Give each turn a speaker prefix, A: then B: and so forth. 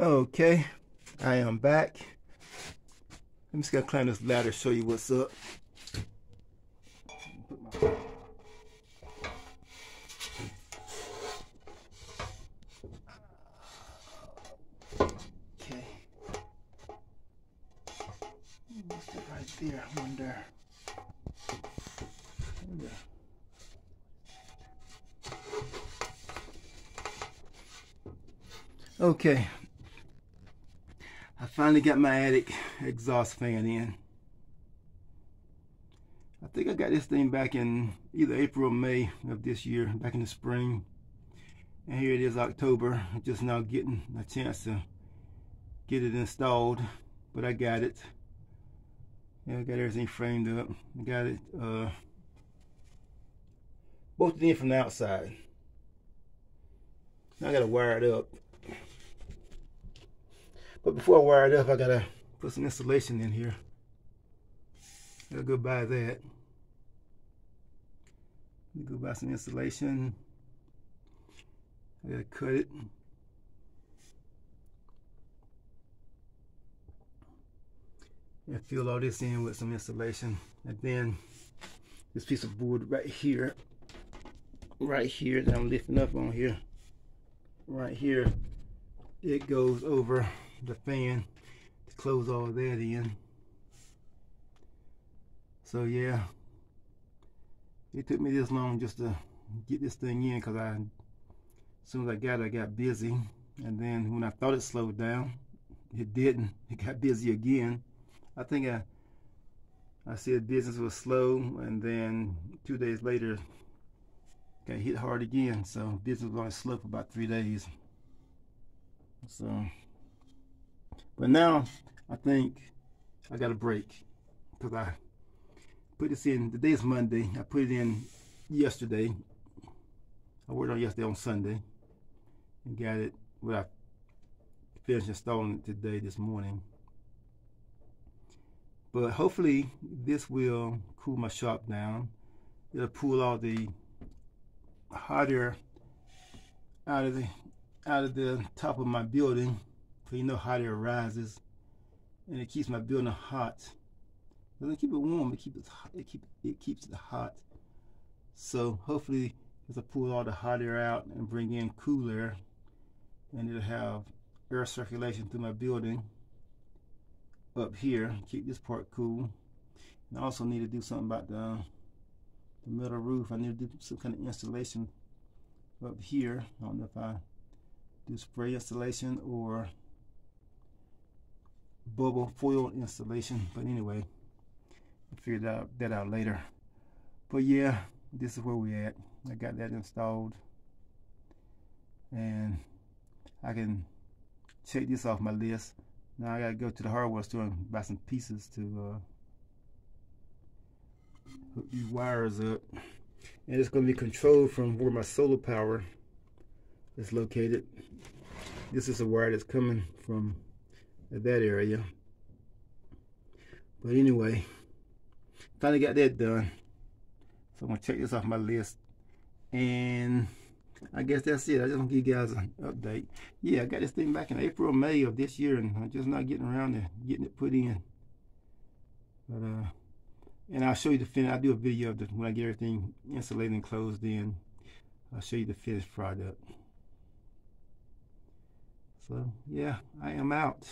A: Okay, I am back. I'm just gonna climb this ladder, show you what's up. Okay. What's that right there? I wonder. Okay. I finally got my attic exhaust fan in. I think I got this thing back in either April or May of this year, back in the spring. And here it is, October. I'm just now getting a chance to get it installed, but I got it. Yeah, I got everything framed up. I got it bolted in from the outside. Now I gotta wire it up. But before I wire it up, I gotta put some insulation in here. Gotta go buy that. Go buy some insulation. I gotta cut it. And fill all this in with some insulation. And then this piece of board right here that I'm lifting up on here, right here, it goes over the fan to close all that in. So yeah, it took me this long just to get this thing in, because as soon as I got busy, and then when I thought it slowed down, it didn't. It got busy again. I think I said business was slow, and then 2 days later got hit hard again. So business was only slow for about 3 days. So, but now I think I got a break, because I put this in. Today is Monday. I put it in yesterday. I worked on yesterday on Sunday and got it. Well, I finished installing it today, this morning. But hopefully this will cool my shop down. It'll pull all the hot air out of the top of my building. So you know hot air rises, and it keeps my building hot. It doesn't keep it warm, it keeps it hot. So hopefully it'll pull all the hot air out and bring in cool air, and it'll have air circulation through my building up here, keep this part cool. And I also need to do something about the metal roof. I need to do some kind of installation up here. I don't know if I do spray installation or bubble foil installation, but anyway, I'll figure that out later. But yeah, this is where we at. I got that installed, and I can check this off my list. Now I gotta go to the hardware store and buy some pieces to hook these wires up. And it's gonna be controlled from where my solar power is located. This is a wire that's coming from that area. But anyway, finally got that done. So I'm gonna check this off my list. And I guess that's it. I just want to give you guys an update. Yeah, I got this thing back in April or May of this year, and I'm just not getting around to getting it put in. But and I'll show you the finish. I'll do a video of when I get everything insulated and closed in. I'll show you the finished product. So yeah, I am out.